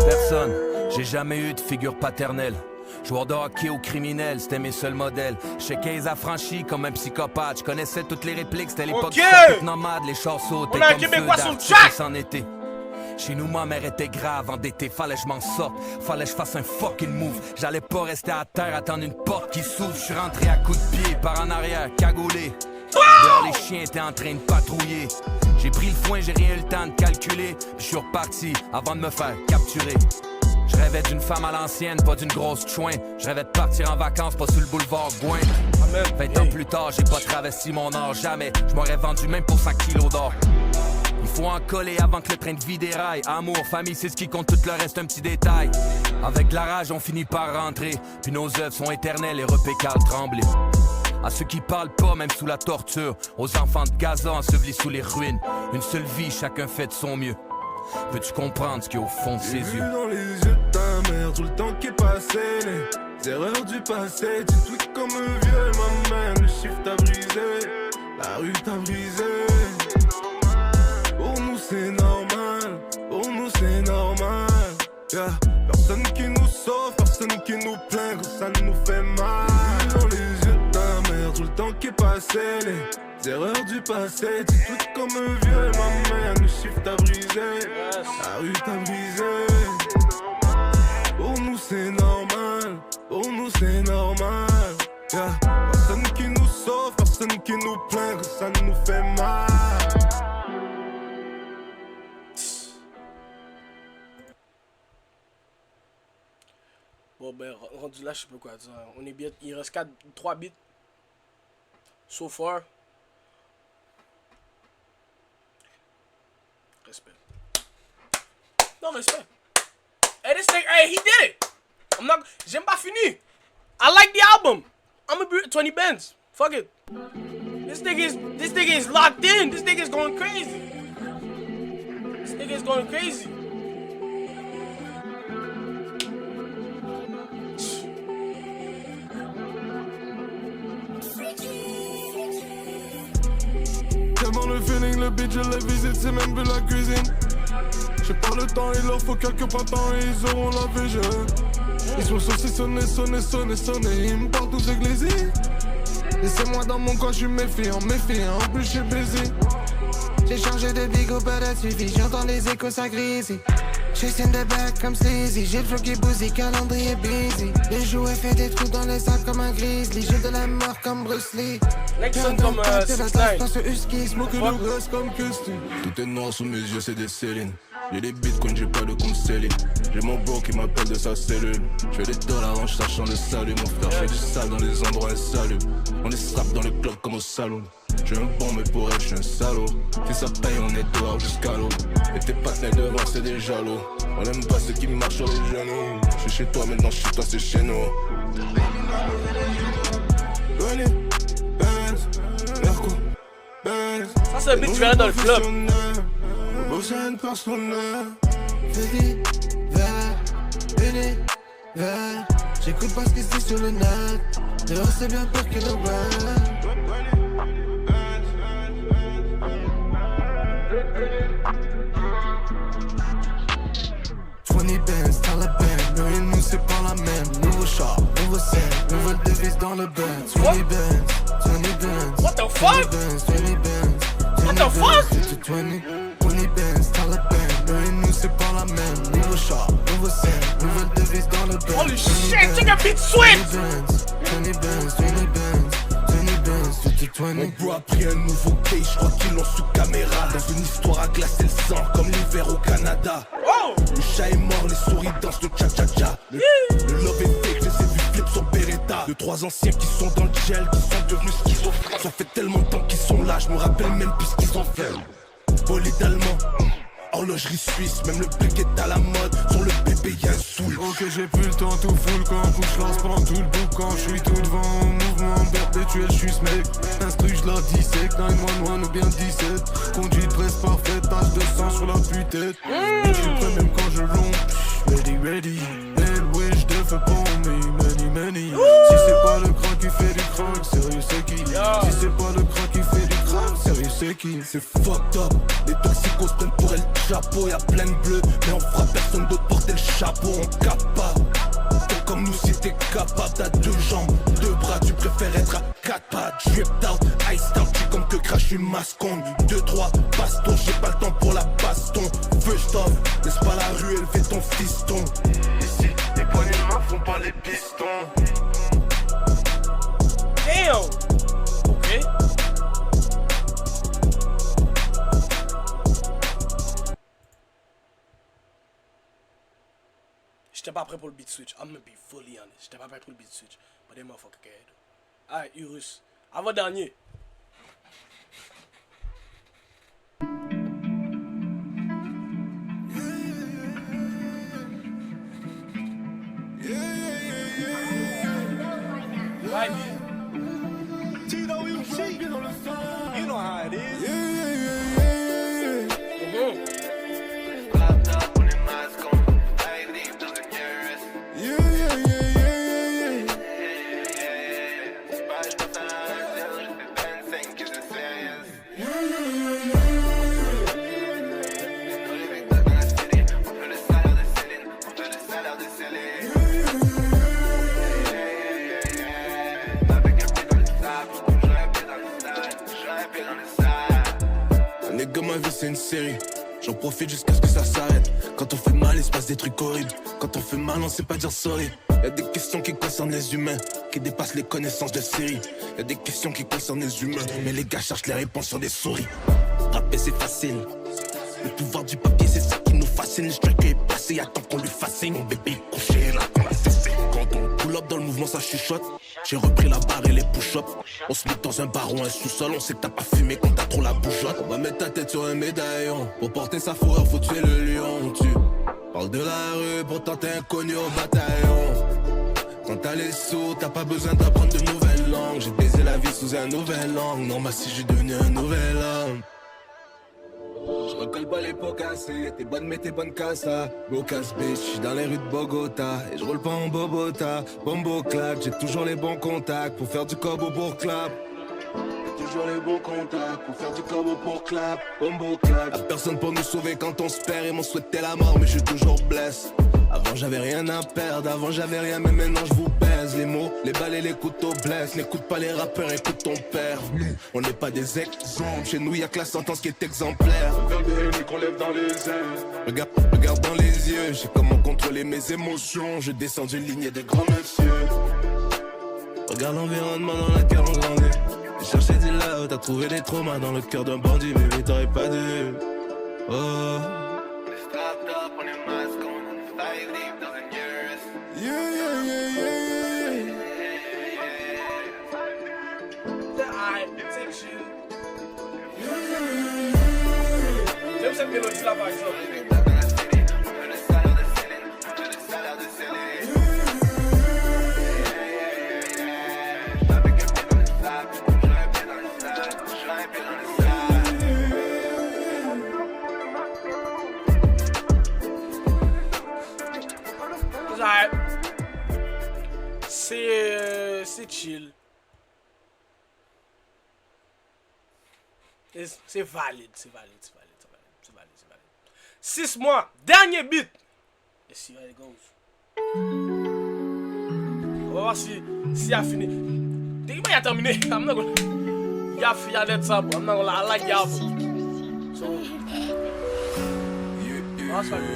Personne, j'ai jamais eu de figure paternelle. Joueur de hockey ou criminel, c'était mes seuls modèles. J'sais 15 affranchis comme un psychopathe. J'connissais toutes les répliques, c'était l'époque Ok. du circuit nomade. Les chars sautaient On a un comme Québécois feu sur le d'artifice track. en été. Chez nous, ma mère était grave, endettée, fallait que je m'en sorte. Fallait que je fasse un fucking move. J'allais pas rester à terre, attendre une porte qui s'ouvre. J'suis rentré à coups de pied, par en arrière, cagoulé. Dehors, les chiens étaient en train de patrouiller. J'ai pris le foin, j'ai rien eu le temps de calculer. Puis je suis reparti avant de me faire capturer. Je rêvais d'une femme à l'ancienne, pas d'une grosse chouin. Je rêvais de partir en vacances, pas sur le boulevard Gouin. 20 ans plus tard, j'ai pas travesti mon or, jamais. Je m'aurais vendu même pour 100 kilos d'or. Il faut en coller avant que le train de vie déraille. Amour, famille, c'est ce qui compte, tout le reste un petit détail. Avec de la rage, on finit par rentrer. Puis nos œuvres sont éternelles et repé Carl Tremblay. À ceux qui parlent pas, même sous la torture. Aux enfants de Gaza ensevelis sous les ruines. Une seule vie, chacun fait de son mieux. Peux-tu comprendre ce qu'il y a au fond de ses J'ai vu yeux? dans les yeux de ta mère tout le temps qui est passé, les erreurs du passé. Tu tweets comme un vieux, ma mère, le chiffre t'a brisé, la rue t'a brisé. Pour nous c'est normal, pour nous c'est normal. Yeah. Personne qui nous sauve, personne qui nous plaint quand ça nous fait mal. Dans les yeux de ta mère, tout le temps qui est passé, les erreurs du passé. Tu tout comme un vieux, ma mère, le chiffre t'a brisé, la rue t'a brisé. Pour nous c'est normal, pour nous c'est normal. Yeah. Personne qui nous sauve, personne qui nous plaint quand ça nous fait mal. Bon ben, rendu là, je sais pas quoi dire. On est bien, il reste 3 bits. So far. Respect. Non, respect. Hey, this thing, hey, he did it. J'aime pas fini. I like the album. I'm a 20 bands. Fuck it. This thing is locked in. This thing is going crazy. This thing is going crazy. Tellement le feeling, le beat, je l'ai visite, c'est même plus la cuisine. J'ai pas le temps, il leur faut quelques printemps et ils auront la vision. Ils sont saucissonnés, sonnés, ils me parlent tous églésés. Laissez-moi dans mon coin, je suis méfiant, en plus je suis baisé. J'ai changé de big au pas suivi, j'entends les échos, ça grésille. Chasing the back comme Sleazy, j'ai le flow qui bousille, calendrier busy. Les jouets fait des trous dans les sacs comme un grizzly, j'ai de la mort comme Bruce Lee. Next song comme 6ix9ine. Tout est noir sous mes yeux, c'est des Céline. J'ai des bitcoins, j'ai pas de compte Céline. J'ai mon bro qui m'appelle de sa cellule. J'fais des dollars en cherchant le salut. Mon frère fait du sale dans les endroits insalubres. On est strap dans le club comme au salon. J'suis un bon mais pour elle j'suis un salaud. Si ça paye on est dehors jusqu'à l'eau. Et tes partenaires devant c'est des jaloux. On aime pas ceux qui marchent sur les genoux. J'suis chez toi maintenant chez toi c'est chez nous. Ça c'est un beat que tu verrais dans le club. J'écoute pas ce qui se dit sur le net. Dehors c'est bien pire que le web. 20 bands, Taliban, nous et nous c'est pas la même. Nouveau shop, nouveau scène, nouvelle devise dans le band. 20 bands, 20 bands. What the fuck? 20 bands, What the fuck? 20 bands, Taliban, nous et nous c'est pas la même. Nouveau shop, nouveau scène, nouvelle devise dans le band. Holy shit, check a beat switch! 20 bands, 20 bands. Mon bro a pris un nouveau case, je crois qu'ils l'ont sous caméra. Dans une histoire à glacer le sang, comme l'hiver au Canada. Oh! Le chat est mort, les souris dansent le cha-cha-cha. Le love est fake, je les ai vus flip sur Beretta. 2-3 anciens qui sont dans le gel, qui sont devenus schizophrènes. Ça fait tellement de temps qu'ils sont là, je me rappelle même plus ce qu'ils ont fait. Bolide allemand, horlogerie suisse, même le bec est à la mode. Sur le bébé y'a un switch. Ok, j'ai plus le temps, tout full quand je lance pendant tout le boucan. Je suis tout devant au mouvement perpétuel, je suis ce mec. Instru, je leur dissèque, 911 ou bien 17. Conduite presque parfaite, tache de sang sur la putette. Je suis prêt même quand je longe. Ready. Elle wish de feu pour me, many. Si c'est pas le crack qui fait du crack, sérieux c'est qui? Si c'est pas le crack qui fait du crack, sérieux c'est qui? C'est fucked up, les toxicos se prennent pour elle chapeau. Y'a plein de bleus, mais on fera personne d'autre porter le chapeau. On capte pas, t'es comme nous si t'es capable. T'as 2 jambes, 2 bras, tu préfères être à 4 pattes. Dripped out, iced out, tu comme que crash une masconde. 2-3 baston, j'ai pas le temps pour la baston. First off, laisse pas la rue élever ton fiston. Ici, les poignées de main font pas les pistons. Damn! Ok. J'étais pas prêt pour le beat switch. I'm gonna be fully honest. J'étais pas prêt pour le beat switch. But they motherfucker cared. Alright, Urus. Avant dernier. Right. TWC, you know how it is. ma vie c'est une série. J'en profite jusqu'à ce que ça s'arrête. Quand on fait mal, il se passe des trucs horribles. Quand on fait mal, on sait pas dire sorry. Y'a des questions qui concernent les humains, qui dépassent les connaissances de série. Y'a des questions qui concernent les humains, mais les gars cherchent les réponses sur des souris. Rapper c'est facile, le pouvoir du papier c'est ça qui nous fascine. Le striker est passé, attends qu'on lui fascine. Mon bébé est couché là qu'on l'a cessé. Quand on pull up dans le mouvement ça chuchote. J'ai repris la barre et les push-ups. On se met dans un bar ou un sous-sol. On sait que t'as pas fumé quand t'as trop la bougeotte. On va mettre ta tête sur un médaillon. Pour porter sa fourrure faut tuer le lion. Tu parles de la rue pourtant t'es inconnu au bataillon. Quand t'as les sous t'as pas besoin d'apprendre de nouvelles langues. J'ai baisé la vie sous un nouvel angle. Non bah si j'ai devenu un nouvel homme. Je recolle pas les pots cassés, t'es bonne mais t'es bonne cassa. Bocas bitch, j'suis dans les rues de Bogota. Et je roule pas en bobota, bombo claque. J'ai toujours les bons contacts pour faire du cobo pour clap. Toujours les bons contacts pour faire du cobo pour clap. Bombo claque. Y'a personne pour nous sauver quand on se perd. Ils m'ont souhaité la mort mais je suis toujours blessé. Avant j'avais rien à perdre, avant j'avais rien mais maintenant je vous baise. Les mots, les balles et les couteaux blessent. N'écoute pas les rappeurs, écoute ton père. Nous, on n'est pas des exemples, chez nous y'a que la sentence qui est exemplaire. Regarde des qu'on lève dans les airs. Regarde dans les yeux, j'ai comment contrôler mes émotions. Je descends d'une lignée de grands messieurs. Regarde l'environnement dans lequel on grandit. J'ai cherché du love, t'as trouvé des traumas dans le cœur d'un bandit. Bébé t'aurais pas dû. Oh. J'aime cette mélodie là par exemple. C'est chill. C'est valide. 6 mois, dernier beat. Let's see how it goes. On va voir si il a fini. Dès qu'il a terminé, I'm not gonna. Il a d'être ça, I'm not gonna like the album. So.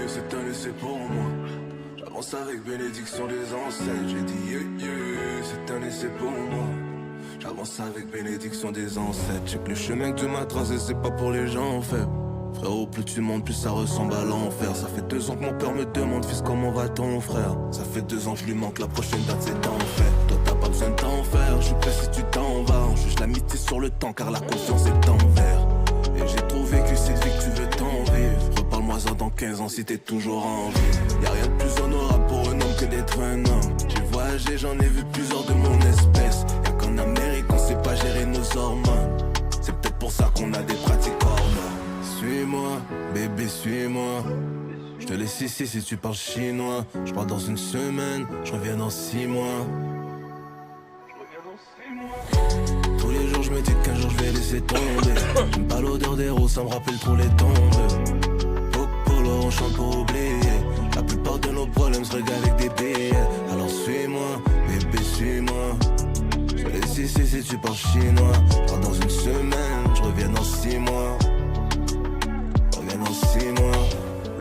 C'est un essai pour moi. J'avance avec bénédiction des ancêtres. J'ai dit c'est un essai pour moi. J'avance avec bénédiction des ancêtres. J'ai que le chemin que Dieu m'a tracé, c'est pas pour les gens faibles. Frérot, plus tu montes, plus ça ressemble à l'enfer. Ça fait 2 ans que mon père me demande, fils, comment va ton frère? Ça fait 2 ans que je lui manque, la prochaine date c'est en fait. Toi t'as pas besoin de t'en faire, je suis prêt si tu t'en vas. On juge l'amitié sur le temps car la confiance est envers. Et j'ai trop vécu cette vie que tu veux t'en vivre. Reparle-moi-en dans 15 ans si t'es toujours en vie. Y'a rien de plus honorable pour un homme que d'être un homme. J'ai voyagé, j'en ai vu plusieurs de mon espèce. Y'a qu'en Amérique on sait pas gérer nos hormones. C'est peut-être pour ça qu'on a des pratiques hormones. Suis-moi, bébé, suis-moi. Je te laisse ici si tu parles chinois. Je pars dans 1 semaine, je reviens dans 6 mois. Tous les jours je me dis qu'un jour je vais laisser tomber. J'aime pas l'odeur des roses, ça me rappelle trop les tombes. Popolo, on chante pour oublier. La plupart de nos problèmes se régalent avec des billets. Alors suis-moi, bébé, suis-moi. Je te laisse ici si tu parles chinois. Je pars dans 1 semaine, je reviens dans 6 mois.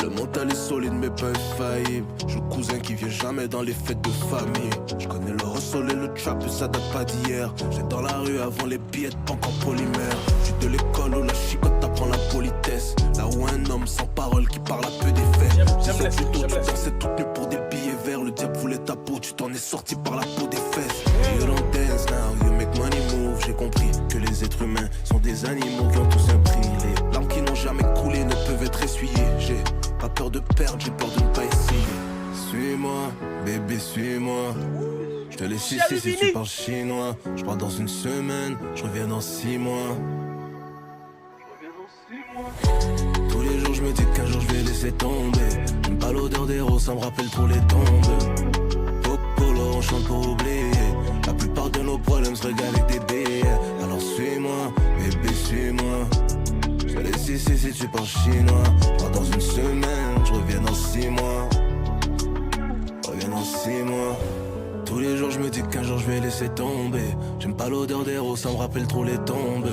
Le mental est solide mais pas infaillible. Je le cousin qui vient jamais dans les fêtes de famille. Je connais le hustle et le trap, ça date pas d'hier. J'étais dans la rue avant les billets de banque en polymère. J'suis de l'école où la chicotte t'apprend la politesse. Là où un homme sans parole qui parle un peu des faits. Disons plutôt tu dansais toute nue pour des billets verts. Le diable voulait ta peau, tu t'en es sorti par la peau des fesses. You don't dance now, you make money move. J'ai compris que les êtres humains sont des animaux qui ont tous un prix. Les larmes qui n'ont jamais coulé ne peuvent être essuyées. J'ai pas peur de perdre, j'ai peur de ne pas essayer. Suis-moi, bébé, suis-moi. Je te laisse ici si tu parles chinois. Je pars dans 1 semaine, je reviens dans 6 mois. Tous les jours je me dis qu'un jour je vais laisser tomber. J'aime pas l'odeur des roses, ça me rappelle trop les tombes. Popolo, on chante pour oublier. La plupart de nos problèmes se régalent avec des billets. Alors suis-moi, bébé, suis-moi. Je te laisse ici si tu parles chinois. Je pars dans 1 semaine, je reviens dans 6 mois. Je reviens dans 6 mois. Tous les jours je me dis qu'un jour je vais laisser tomber. J'aime pas l'odeur des roses, ça me rappelle trop les tombes.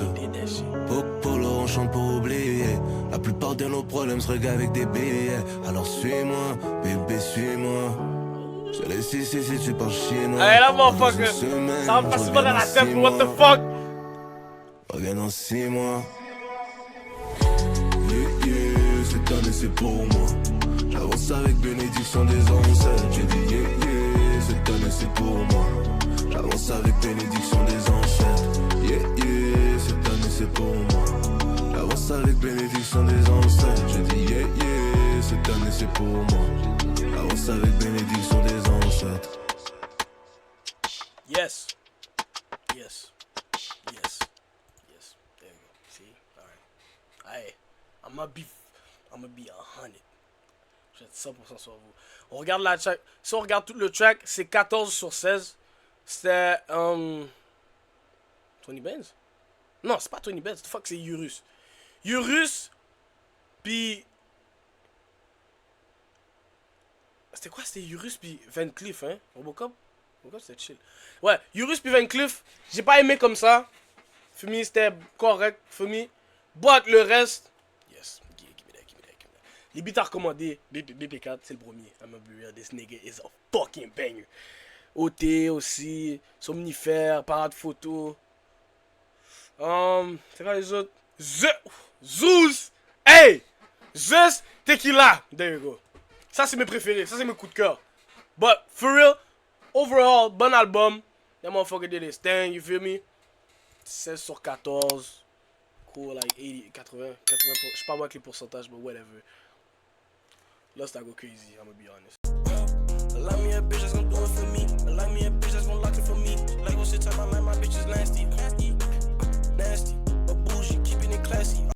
Polo, on chante pour oublier. La plupart de nos problèmes se règlent avec des billets. Alors suis-moi, bébé suis-moi. Je laisse ici si tu parles chinois. Allez là motherfucker, ça va pas se dans la tête, what the fuck. Reviens dans 6 mois. Yeah, yeah, cette année c'est pour moi. J'avance avec bénédiction des ancêtres. J'ai dit yeah, yeah, cette année c'est pour moi. J'avance avec bénédiction des ancêtres. Yeah, yeah, cette année c'est pour moi. J'avance avec bénédiction des ancêtres. J'ai dit yeah, yeah, cette année c'est pour moi. J'avance avec bénédiction des ancêtres. Yes. Yes. Yes. Yes. There you go. See? Alright. Hey, I'm gonna be 100. Je vais être 100% sur vous. On regarde la track. Si on regarde tout le track, c'est 14 sur 16. C'était 20 Benz? Non, c'est pas 20 Benz. Fuck, c'est Urus. Urus, puis c'était quoi? C'était Urus puis Van Cleef, hein? Robocop? Robocop, c'était chill. Ouais, Urus puis Van Cleef, j'ai pas aimé comme ça. Fumi, c'était correct. Fumi. But le reste, yes. Give me that. Les beats à recommander, DP4, c'est le premier. I'm a be real, this nigga is a fucking banger. OT aussi, Somnifère, Parade Photo. C'est quoi les autres? Zeus! Hey! Zeus, Tequila! There you go. Ça, c'est mes préférés. Ça, c'est mes coups de cœur. But, for real, overall, bon album. That motherfucker did his thing, you feel me? 16 sur 14. Cool, like 80, 80. Je sais pas moi avec les pourcentages, but whatever. Lost, I go crazy, I'm gonna be honest. Allow me a bitch that's gonna do it for me. Allow me a bitch that's gonna lock it for me. Like, oh shit, time I like my bitch is nasty. Nasty. But bougie, keeping it classy.